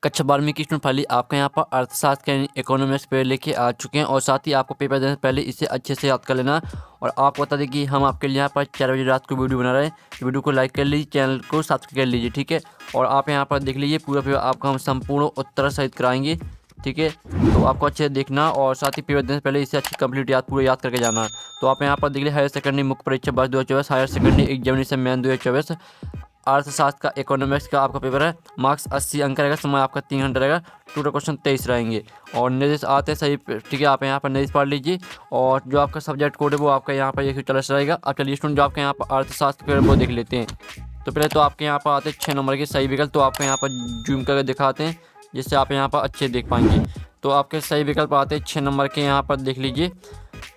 कक्षा 12वीं की स्टूडेंट फाइनली आपका यहाँ पर अर्थशास्त्र के इकोनॉमिक्स पे लेके आ चुके हैं और साथ ही आपको पेपर देने से पहले इसे अच्छे से याद कर लेना। और आपको बता दें कि हम आपके लिए यहाँ पर 4 बजे रात को वीडियो बना रहे हैं, तो वीडियो को लाइक कर लीजिए, चैनल को सब्सक्राइब कर लीजिए, ठीक है। और आप यहाँ पर देख लीजिए पूरा पेपर आपका हम संपूर्ण उत्तर सहित कराएंगे, ठीक है। तो आपको अच्छे से देखना और साथ ही पेपर देने से पहले इसे अच्छी कंप्लीट पूरा याद करके जाना। तो आप यहाँ पर देख लीजिए हायर सेकेंडरी मुख्य परीक्षा वर्ष 2024, हायर सेकेंडरी एग्जामिनेशन मेन 2024, अर्थशास्त्र का इकोनॉमिक्स का आपका पेपर है। मार्क्स 80 अंक रहेगा, समय आपका 3 घंटे रहेगा, टोटल क्वेश्चन 23 रहेंगे और निर्देश आते हैं सही, ठीक है। आप यहाँ पर निर्देश पढ़ लीजिए और जो आपका सब्जेक्ट कोड है वो आपका यहाँ पर 140 रहेगा। अब चलिए स्टूडेंट जो आपके यहाँ पर अर्थशास्त्र पेपर वो देख लेते हैं। तो पहले तो आपके यहाँ पर आते हैं 6 नंबर के सही विकल्प, तो आपको यहाँ पर जूम करके दिखाते हैं जिससे आप यहाँ पर अच्छे देख पाएंगे। तो आपके सही विकल्प आते हैं 6 नंबर के, यहाँ पर देख लीजिए,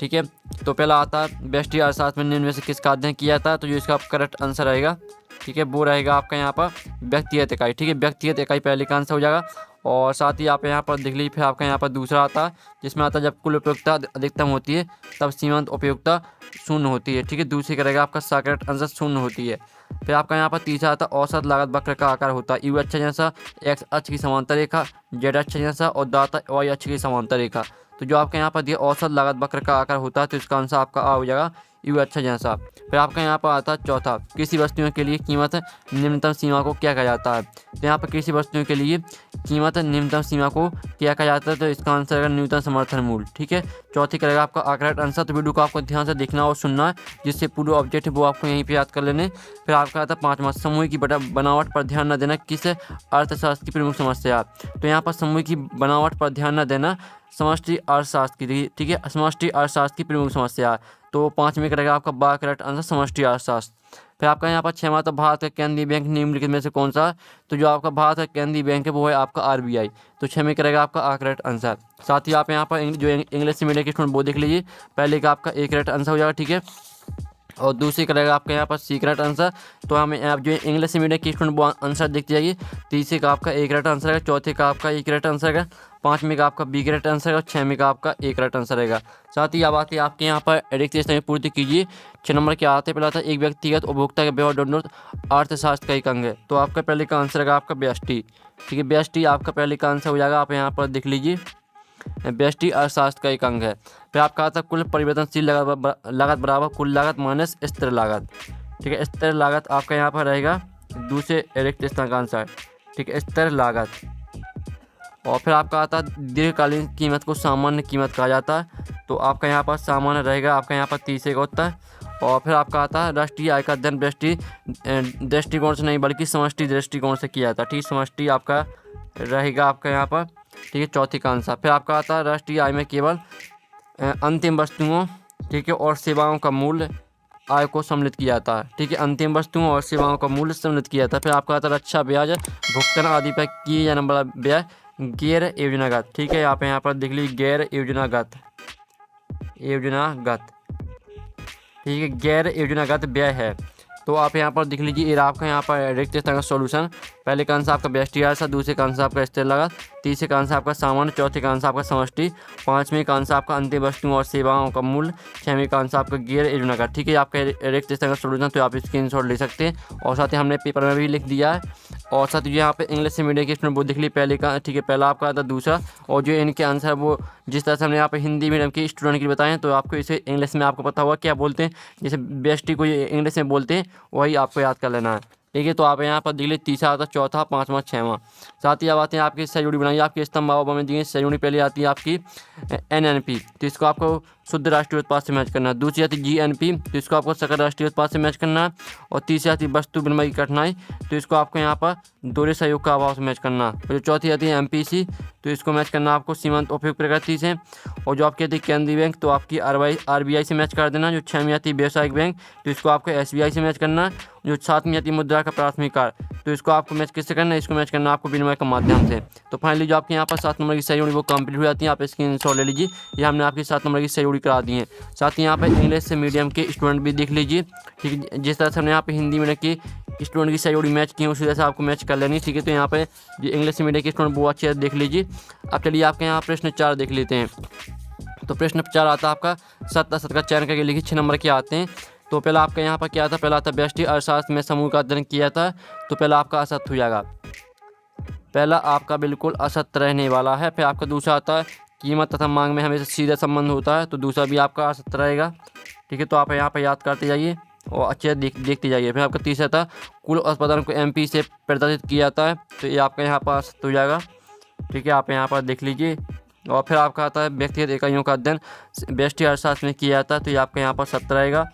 ठीक है। तो पहला आता है व्यष्टि अर्थशास्त्र में निम्न में से किसका अध्ययन किया था, तो जो इसका करेक्ट आंसर रहेगा, ठीक है, वो रहेगा आपका यहाँ पर व्यक्तिगत इकाई, ठीक है। व्यक्तिगत इकाई पहले का आंसर हो जाएगा। और साथ ही आप यहाँ पर देख लीजिए फिर आपका यहाँ पर दूसरा आता है जिसमें आता है जब कुल उपयोगिता अधिकतम होती है तब सीमांत उपयोगिता शून्य होती है, ठीक है। दूसरी करेगा आपका करेक्ट आंसर शून्य होती है। फिर आपका यहाँ पर तीसरा आता है औसत लागत वक्र का आकार होता है यू अक्ष जैसा, एक्स अक्ष की समांतर रेखा, जेड अक्ष जैसा और दाता वाई अक्ष की समांतर रेखा। तो जो आपके यहाँ पर दिया औसत लागत वक्र का आकार होता है तो इसका आंसर आपका आ हो जाएगा यू अच्छा जैसा। फिर आपका यहाँ पर आता है चौथा, कृषि वस्तुओं के लिए कीमत निम्नतम सीमा को क्या कहा जाता है। तो यहाँ पर कृषि वस्तुओं के लिए कीमत निम्नतम सीमा को क्या कहा जाता है, तो इसका आंसर है न्यूनतम समर्थन मूल्य, ठीक है। चौथी करेगा आपका करेक्ट आंसर। तो वीडियो को आपको ध्यान से देखना और सुनना है जिससे पूरे ऑब्जेक्ट है वो आपको यहीं पर याद कर लेने। फिर आपका आता है पाँचवा, समूह की बनावट पर ध्यान न देना किस अर्थशास्त्र की प्रमुख समस्या। तो यहाँ पर समूह की बनावट पर ध्यान न देना समष्टि अर्थशास्त्र की, ठीक है, समष्टि अर्थशास्त्र की प्रमुख समस्या। तो 5वें करेगा आपका करेक्ट आंसर समष्टि अर्थशास्त्र। फिर आपका यहाँ पर 6वां तो भारत का केंद्रीय बैंक निम्नलिखित में से कौन सा, तो जो आपका भारत का केंद्रीय बैंक है वो है आपका RBI। तो 6 में करेगा आपका करेक्ट आंसर। साथ ही आप यहाँ पर जो इंग्लिश मीडियम के स्टूडेंट वो देख लीजिए, पहले का आपका करेक्ट आंसर हो जाएगा, ठीक है। और दूसरी करेगा आपका यहाँ पर करेक्ट आंसर। तो हमें आप जो इंग्लिश मीडियम की स्टूडेंट वो आंसर देखते जाइए। तीसरे का आपका करेक्ट आंसर है, चौथे का आपका करेक्ट आंसर है, 5वें का आपका करेक्ट आंसर है और 6वें का आपका करेक्ट आंसर रहेगा। साथ ही अब आते आपके यहाँ पर रिक्त स्थान पूर्ति कीजिए। 6 नंबर के आते पहला था एक व्यक्तिगत उपभोक्ता के व्यवहार दंड अर्थशास्त्र का एक अंग है। तो आपका पहले का आंसर रहेगा आपका व्यष्टि, ठीक है। व्यष्टि आपका पहले का आंसर हो जाएगा, आप यहाँ पर देख लीजिए, व्यष्टि अर्थशास्त्र का एक अंग है। फिर आपका आता कुल परिवर्तनशील लागत बराबर कुल लागत माइनस स्थिर लागत, ठीक है। स्थिर लागत आपका यहाँ पर रहेगा दूसरे रिक्त स्थान का आंसर, ठीक है, स्थिर लागत। और फिर आपका आता है दीर्घकालीन कीमत को सामान्य कीमत कहा जाता है। तो आपका यहाँ पर सामान्य रहेगा आपका यहाँ पर तीसरे का उत्तर। और फिर आपका आता है राष्ट्रीय आय का अध्ययन व्यष्टि दृष्टिकोण से नहीं बल्कि समष्टि दृष्टिकोण से किया जाता है, ठीक। समष्टि आपका रहेगा आपका यहाँ पर, ठीक है, चौथी का आंसर। फिर आपका आता है राष्ट्रीय आय में केवल अंतिम वस्तुओं, ठीक है, और सेवाओं का मूल्य आय को सम्मिलित किया जाता है, ठीक है। अंतिम वस्तुओं और सेवाओं का मूल्य सम्मिलित किया जाता है। फिर आपका आता है रक्षा ब्याज भुगतान आदि पर किए जाने वाला व्यय गैर योजनागत, ठीक है। आप यहाँ पर देख लीजिए गैर योजनागत, ठीक है, गैर योजनागत व्यय है। तो आप यहाँ पर देख लीजिए ये आपका यहाँ पर रिक्त स्थान का सॉल्यूशन। पहले का आंसर आपका व्यष्टि अर्थशास्त्र, दूसरे का आंसर आपका स्थिर लागत, तीसरे का आंसर आपका सामान्य, चौथे का आंसर आपका समष्टि, 5वें का आंसर आपका अंतिम वस्तुओं और सेवाओं का मूल्य, 6वें का आंसर आपका गैर योजनागत, ठीक है। आपका रिक्त स्थान का सॉल्यूशन तो आप स्क्रीनशॉट ले सकते हैं और साथ ही हमने पेपर में भी लिख दिया है। और साथ ही यहाँ पे इंग्लिश मीडियम के स्टूडेंट वो देख ली पहले का, ठीक है, पहला आपका आता दूसरा। और जो इनके आंसर वो जिस तरह से हमने यहाँ पे हिंदी मीडियम के स्टूडेंट के बताएं तो आपको इसे इंग्लिश में आपको पता होगा क्या बोलते हैं, जैसे व्यष्टि को इंग्लिश में बोलते हैं वही आपको याद कर लेना है, ठीक है। तो आप यहाँ पर देख लीजिए तीसरा आता चौथा, 5वां, 6वां। साथ ही अब आते हैं आपकी सहयोगी बनाइए। आपके स्तंभ में दिए सहयोगी पहले आती है आपकी NNP, तो इसको आपको शुद्ध राष्ट्रीय उत्पाद से मैच करना है। दूसरी आती है GNP, तो इसको आपको सकल राष्ट्रीय उत्पाद से मैच करना है। और तीसरी आती है वस्तु विनिमय की कठिनाई, तो इसको आपको यहाँ पर दोहरे सहयोग का अभाव से मैच करना है। जो चौथी आती है MPC, तो इसको मैच करना आपको सीमांत उपयोग प्रगति से। और जो आपकी आती है केंद्रीय बैंक, तो आपकी RBI से मैच कर देना। जो 6वीं आती है व्यावसायिक बैंक, तो इसको आपको SBI से मैच करना। जो 7वीं आती है मुद्रा का प्राथमिकार, तो इसको आपको मैच किससे करना है, इसको मैच करना आपको विनिमय के माध्यम से। तो फाइनली जो आपके यहाँ पर 7 नंबर की सहयोगी वो कंप्लीट हो जाती है। आप स्क्रीनशॉट ले लीजिए, ये हमने आपकी 7 नंबर की सहयोगी करा दी है। साथ ही यहाँ पर इंग्लिश मीडियम के स्टूडेंट भी देख लीजिए, ठीक है। जिस तरह से हमने यहाँ पे हिंदी मीडियम के स्टूडेंट की सहयोगी मैच की है उसी तरह से आपको मैच कर लेनी, ठीक है। तो यहाँ पे जो इंग्लिश मीडियम के स्टूडेंट वो अच्छे से देख लीजिए। अब चलिए आपके यहाँ प्रश्न 4 देख लेते हैं। तो प्रश्न 4 आता है आपका सत्य का चयन करके लिखिए। 6 नंबर के आते हैं। तो पहला आपका यहाँ पर क्या था, पहला था व्यष्टि अर्थशास्त्र में समूह का अध्ययन किया था। तो पहला आपका असत्य हो जाएगा। पहला आपका बिल्कुल असत्य रहने वाला है। फिर आपका दूसरा आता है कीमत तथा मांग में हमेशा सीधा संबंध होता है, तो दूसरा भी आपका असत्य रहेगा। ठीक है, तो आप यहाँ पर याद करते जाइए और अच्छे देखते जाइए। फिर आपका तीसरा था कुल उत्पादन को MP से प्रदर्शित किया जाता है, तो ये आपका यहाँ पर असत्य हो जाएगा। ठीक है, आप यहाँ पर देख लीजिए। और फिर आपका आता है व्यक्तिगत इकाइयों का अध्ययन व्यष्टि अर्थशास्त्र में किया जाता है, तो ये आपका यहाँ पर सत्य रहेगा।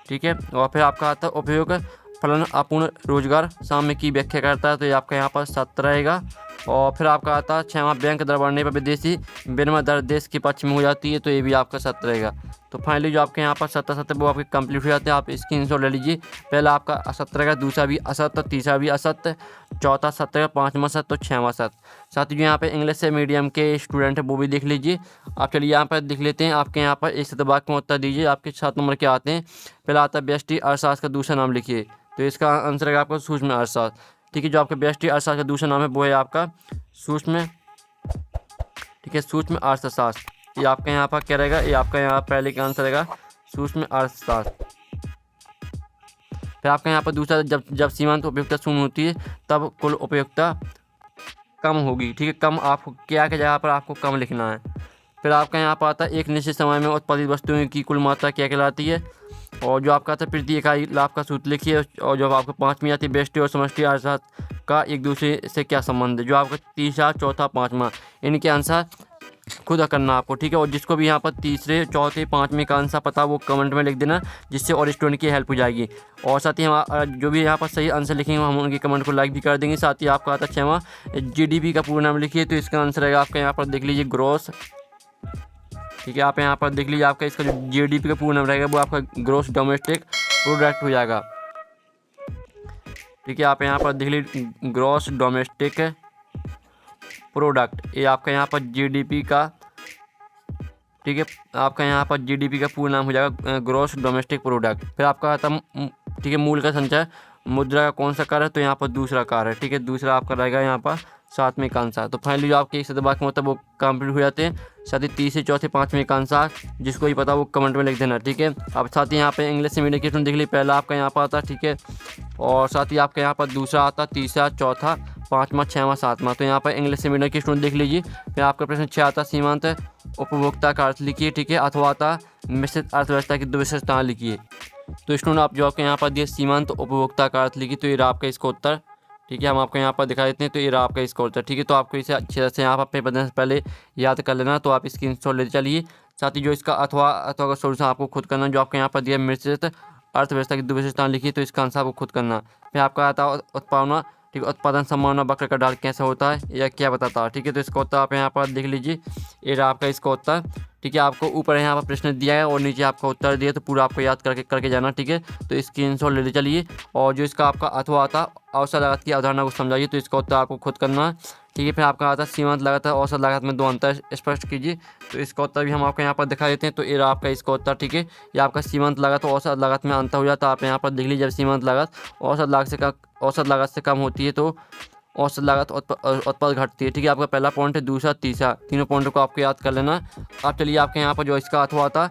ठीक है, और फिर आपका आता है उपयोग फलन अपूर्ण रोजगार साम्य की व्याख्या करता है, तो ये आपका यहाँ पर सत्य रहेगा। और फिर आपका आता है 6वां बैंक दर बढ़ने पर विदेशी विनिमय दर देश के पक्ष में हो जाती है, तो ये भी आपका सत्य रहेगा। तो फाइनली जो आपके यहाँ पर सत्य वो आपके कंप्लीट हो जाते हैं। आप स्क्रीनशॉट ले लीजिए। पहला आपका असत्य रहेगा, दूसरा भी असत्य, तीसरा भी असत्य, चौथा सत्य रहेगा, पाँचवां सत्य, तो 6वां सत्य। साथ ही जो यहाँ पे इंग्लिश से मीडियम के स्टूडेंट है वो भी देख लीजिए। आप चलिए यहाँ पर देख लेते हैं। आपके यहाँ पर एक शतवाक्य में उत्तर दीजिए। आपके 7 नंबर के आते हैं। पहला आता है व्यष्टि अर्थशास्त्र का दूसरा नाम लिखिए, तो इसका आंसर रहेगा आपका सूक्ष्म अर्थशास्त्र। ठीक है, जो आपका व्यष्टि अर्थशास्त्र का दूसरा नाम है वो है आपका सूक्ष्म, ठीक है, सूक्ष्म अर्थशास्त्र। ये आपका यहाँ पर क्या रहेगा, ये आपका यहाँ पहले का आंसर रहेगा सूक्ष्म अर्थशास्त्र। फिर आपका यहाँ पर दूसरा जब सीमांत उपयोगिता शून्य होती है तब कुल उपयोगिता कम होगी। ठीक है, कम आपको क्या की जगह पर आपको कम लिखना है। फिर आपका यहाँ पर आता है एक निश्चित समय में उत्पादित वस्तुओं की कुल मात्रा क्या कहलाती है। और जो आपका आता है प्रति इकाई लाभ का सूत्र लिखिए। और जो आपको 5वीं आती है व्यष्टि और समष्टि अर्थशास्त्र का एक दूसरे से क्या संबंध है। जो आपका तीसरा, चौथा, 5वां इनके आंसर खुद करना आपको। ठीक है, और जिसको भी यहाँ पर तीसरे, चौथे, 5वें का आंसर पता वो कमेंट में लिख देना, जिससे और स्टूडेंट की हेल्प हो जाएगी। और साथ ही हम जो भी यहाँ पर सही आंसर लिखेंगे हम उनके कमेंट को लाइक भी कर देंगे। साथ ही आपका आता है 6वां GDP का पूरा नाम लिखिए, तो इसका आंसर रहेगा आपका यहाँ पर देख लीजिए ग्रोस। ठीक है, आप यहाँ पर देख लीजिए। आपका इसका जो GDP का पूरा नाम रहेगा वो आपका ग्रोस डोमेस्टिक प्रोडक्ट हो जाएगा। ठीक है, आप यहाँ पर देख लीजिए ग्रोस डोमेस्टिक प्रोडक्ट, ये आपका यहाँ पर GDP का, ठीक है, आपका यहाँ पर GDP का पूरा नाम हो जाएगा ग्रोस डोमेस्टिक प्रोडक्ट। फिर आपका आता ठीक है मूल का संचय मुद्रा का कौन सा कार्य है, तो यहाँ पर दूसरा कार्य है। ठीक है, दूसरा आपका रहेगा यहाँ पर 7वें का आंसर। तो फाइनली जो आपके एक शतवाक्य मतलब वो कंप्लीट हो जाते हैं। साथ ही तीसरे, चौथे, 5वें का आंसर जिसको ही पता वो कमेंट में लिख देना। ठीक है, अब साथ ही यहाँ पे इंग्लिश से मीडियम क्वेश्चन देख लीजिए। पहला आपका यहाँ पर आता, ठीक है, और साथ ही आपके यहाँ पर दूसरा आता, तीसरा, चौथा, 5वां, 6वां, 7वां। तो यहाँ पर इंग्लिश से मीडियम के स्टूडेंट देख लीजिए। फिर आपका प्रश्न 6 आता सीमांत उपभोक्ता का अर्थ लिखिए। ठीक है, अथवा आता मिश्रित अर्थव्यवस्था की 2 विशेषताएं लिखिए। तो स्टूडेंट आप जो आपके यहाँ पर दिए सीमांत उपभोक्ता का अर्थ लिखिए, तो ये आपका इसका उत्तर। ठीक है, हम आपको यहाँ पर दिखा देते हैं, तो ये आपका इसका उत्तर। ठीक है, तो आपको इसे अच्छे से यहाँ पर पेपर देने से पहले याद कर लेना। तो आप स्क्रीनशॉट लेते चलिए। साथ ही जो इसका अथवा का सोल्यूशन आपको खुद करना। जो आपके यहाँ पर दिया मिश्रित अर्थव्यवस्था की 2 विशेषताएं लिखिए, तो इसका आंसर आपको खुद करना। फिर आपका आता है उत्पादन, ठीक है, उत्पादन संभावना वक्र का ढाल कैसा होता है या क्या बताता है। ठीक है, तो इसका उत्तर आप यहाँ पर देख लीजिए। ये आपका इसका उत्तर। ठीक है, आपको ऊपर यहाँ पर प्रश्न दिया है और नीचे आपका उत्तर दिया, तो पूरा आपको याद करके जाना। ठीक है, तो स्क्रीनशॉट ले चलिए। और जो इसका आपका अथवा आता औसत लागत की अवधारणा को समझाइए, तो इसका उत्तर आपको खुद करना है। ठीक है, फिर आपका आता है सीमांत लागत और औसत लागत में 2 अंतर स्पष्ट कीजिए, तो इसका उत्तर भी हम आपको यहाँ पर दिखा देते हैं। तो ये आपका इसका उत्तर। ठीक है, ये आपका सीमांत लागत और औसत लागत में अंतर हो जाता है। आप यहाँ पर देख लीजिए, जब सीमांत लागत औसत लागत से कम होती है तो औसत लागत उत्पाद घटती है। ठीक है, आपका पहला पॉइंट है, दूसरा, तीसरा, तीनों पॉइंटों को आपको याद कर लेना। आप चलिए आपके यहाँ पर जो इसका अथवा आता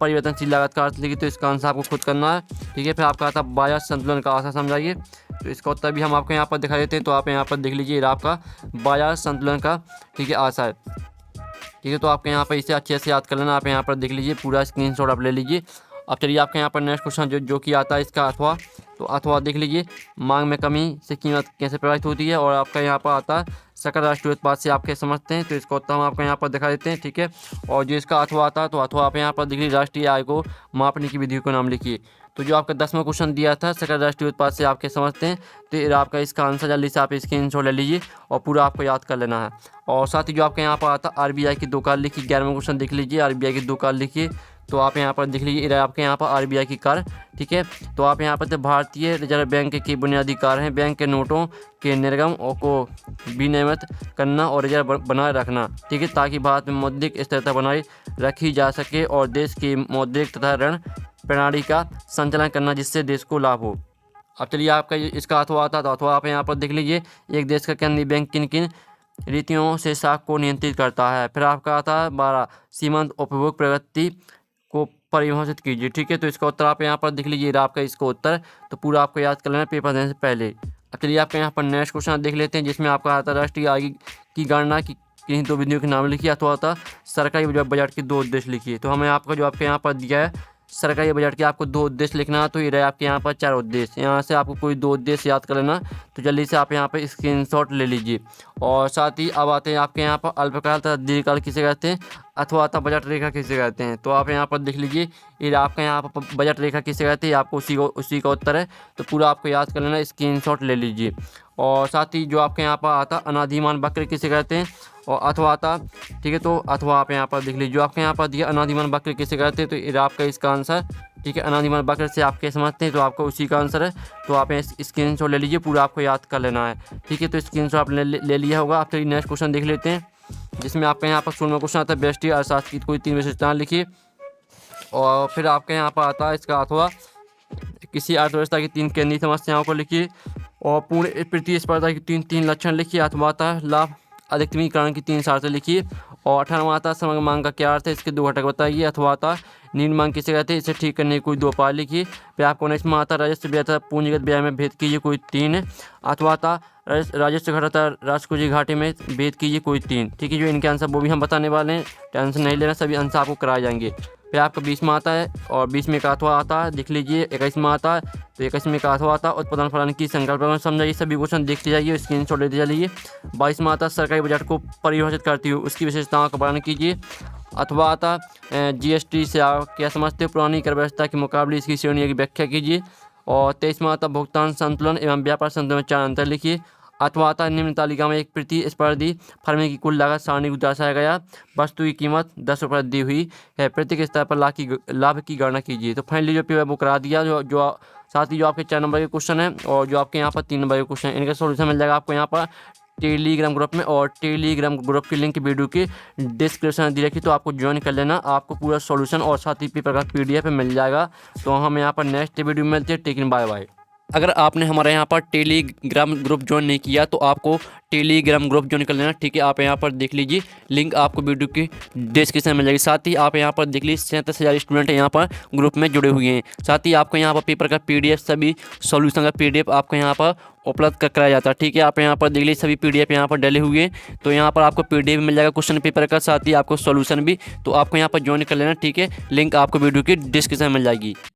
परिवर्तनशील लागत का अर्थ लिखिए, तो इसका आंसर आपको खुद करना है। ठीक है, फिर आपका आता बाजार संतुलन का आशा समझाइए, तो इसका उत्तर भी हम आपको यहाँ पर दिखा देते हैं। तो आप यहाँ पर देख लीजिए आपका बाजार संतुलन का, ठीक है, आशा है। ठीक है, तो आपके यहाँ पर इसे अच्छे से याद कर लेना। आप यहाँ पर देख लीजिए, पूरा स्क्रीनशॉट आप ले लीजिए। अब चलिए आपके यहाँ पर नेक्स्ट क्वेश्चन जो कि आता है इसका अथवा, तो अथवा देख लीजिए मांग में कमी से कीमत कैसे प्रभावित होती है। और आपका यहाँ पर आता है सकल राष्ट्रीय उत्पाद से आप क्या समझते हैं, तो इसका उत्तर हम आपको यहाँ पर दिखा देते हैं। ठीक है, और जो इसका अथवा आता है, तो अथवा आप यहाँ पर देख लीजिए राष्ट्रीय आय को मापने की विधि को नाम लिखिए। तो जो आपका 10वां क्वेश्चन दिया था सकल राष्ट्रीय उत्पाद से आप क्या समझते हैं, तो आपका इसका आंसर जल्दी से आप स्क्रीनशॉट ले लीजिए और पूरा आपको याद कर लेना है। और साथ ही जो आपके यहाँ पर आता है RBI की 2 कार लिखिए। 11वां क्वेश्चन देख लीजिए, RBI की 2 कार लिखिए। तो आप यहाँ पर देख लीजिए आपके यहाँ पर RBI की कार। ठीक है, तो आप यहाँ पर भारतीय रिजर्व बैंक की बुनियादी कार्य हैं बैंक के नोटों के निर्गम को विनियमित करना और रिजर्व बनाए रखना। ठीक है, ताकि भारत में मौद्रिक स्थिरता बनाए रखी जा सके और देश की मौद्रिक तथा ऋण प्रणाली का संचालन करना, जिससे देश को लाभ हो। अब चलिए आपका इसका अथवा आता है, तो अथवा आप यहाँ पर देख लीजिए एक देश का केंद्रीय बैंक किन किन रीतियों से साख को नियंत्रित करता है। फिर आपका आता है 12 सीमांत उपभोग प्रगति को परिभाषित कीजिए। ठीक है, तो इसका उत्तर आप यहाँ पर देख लीजिए आपका इसका उत्तर। तो पूरा आपको याद कर लेना पेपर देने से पहले चलिए आपके यहाँ पर नेक्स्ट क्वेश्चन देख लेते हैं, जिसमें आपका आता है राष्ट्रीय आय की गणना की किन्हीं दो बिंदुओं के नाम लिखिए, अथवा आता सरकारी बजट के दो उद्देश्य लिखिए। तो हमें आपका जो आपके यहाँ पर दिया है सरकारी बजट के आपको दो उद्देश्य लिखना है, तो ये रहे आपके यहाँ पर 4 उद्देश्य। यहाँ से आपको कोई 2 उद्देश्य याद कर लेना, तो जल्दी से आप यहाँ पर स्क्रीनशॉट ले लीजिए। और साथ ही अब आते हैं आपके यहाँ पर अल्पकाल तथा दीर्घकाल किसे कहते हैं, अथवा आता बजट रेखा किसे कहते हैं। तो आप यहाँ पर देख लीजिए, ये आपका यहाँ पर बजट रेखा किसे कहते हैं, आपको उसी का उत्तर है, तो पूरा आपको याद कर लेना, स्क्रीनशॉट ले लीजिए। और साथ ही जो आपके यहाँ पर आता अनादिमान वक्र किसे कहते हैं, और अथवा आता, ठीक है, तो अथवा आप यहाँ पर देख लीजिए, जो आपके यहाँ पर दिया अनादिमान वक्र किसे कहते हैं, तो ये आपका इसका आंसर, ठीक है। अनादिमान वक्र से आप क्या समझते हैं, तो आपका उसी का आंसर है, तो आप स्क्रीनशॉट ले लीजिए, पूरा आपको याद कर लेना है, ठीक है। तो स्क्रीनशॉट आप ले लिया होगा। आप चलिए नेक्स्ट क्वेश्चन देख लेते हैं, जिसमें आपके यहाँ पर 16वां क्वेश्चन आता है व्यष्टि अर्थशास्त्र की कोई 3 विशेषताएं लिखिए। और फिर आपके यहाँ पर आता है इसका अथवा किसी अर्थव्यवस्था की 3 केंद्रीय समस्याओं को लिखिए। और पूर्ण प्रतिस्पर्धा की 3 लक्षण लिखिए। अथवा आता लाभ अधिकतमीकरण की 3 शर्तें लिखिए। और 18वां आता समग्र मांग का क्या अर्थ है, इसके 2 घटक बताइए। अथवा आता निम्न मांग किसे कहते हैं, इसे ठीक करने की कोई 2 उपाय लिखिए। फिर आपको 19वां आता राजस्व व्यय तथा पूंजीगत व्यय में भेद कीजिए कोई 3। अथवा आता राजस्व घाटा राजकोषीय घाटे में भेद कीजिए कोई 3, ठीक है। जो इनके आंसर वो भी हम बताने वाले हैं, टेंशन नहीं लेना, सभी आंसर आपको कराए जाएंगे। फिर आपका 20वां आता है, और 20वें का अथवा आता है, देख लीजिए। 21वां आता है, तो 21वें का अथवा आता है उत्पादन फलन की संकल्पना समझाइए। सभी क्वेश्चन देखते जाइए, स्क्रीनशॉट लेते चलिए। 22वां आता सरकारी बजट को परिभाषित करती हुई उसकी विशेषताओं का वर्णन कीजिए। अथवा आता जीएसटी से आप क्या समझते हो, पुरानी कर व्यवस्था के मुकाबले इसकी श्रेणियों की व्याख्या कीजिए। और 23वां आता भुगतान संतुलन एवं व्यापार संतुलन में 4 अंतर लिखिए। अथवा आता निम्न तालिका में एक प्रतिस्पर्धी फर्म की कुल लागत सारणी को दर्शाया गया, वस्तु की कीमत 10 रुपये दी हुई है, प्रत्येक स्तर पर लाभ की गणना कीजिए। तो फाइनली जो पेपर वो करा दिया, जो साथ ही जो आपके 4 नंबर के क्वेश्चन है और जो आपके यहाँ पर 3 नंबर के क्वेश्चन है, इनका सोल्यूशन मिल जाएगा आपको यहाँ पर टेलीग्राम ग्रुप में। और टेलीग्राम ग्रुप की लिंक वीडियो के डिस्क्रिप्शन में दी रखी, तो आपको ज्वाइन कर लेना, आपको पूरा सॉल्यूशन और साथ ही पेपर का PDF मिल जाएगा। तो हम यहाँ पर नेक्स्ट वीडियो में मिलते हैं, टेकिन बाय बाय। अगर आपने हमारे यहाँ पर टेलीग्राम ग्रुप ज्वाइन नहीं किया, तो आपको टेलीग्राम ग्रुप ज्वाइन कर लेना, ठीक है। आप यहाँ पर देख लीजिए, लिंक आपको वीडियो की डिस्क्रिप्शन में मिल जाएगी। साथ ही आप यहाँ पर देख लीजिए 37,000 स्टूडेंट यहाँ पर ग्रुप में जुड़े हुए हैं। साथ ही आपको यहाँ पर पेपर का PDF, सभी सॉल्यूशन का PDF आपको यहाँ पर उपलब्ध कराया जाता है, ठीक है। आप यहाँ पर देख लीजिए, सभी PDF यहाँ पर डले हुए हैं, तो यहाँ पर आपको PDF मिल जाएगा क्वेश्चन पेपर का, साथ ही आपको सॉल्यूशन भी। तो आपको यहाँ पर ज्वाइन कर लेना, ठीक है। लिंक आपको वीडियो की डिस्क्रिप्शन में मिल जाएगी।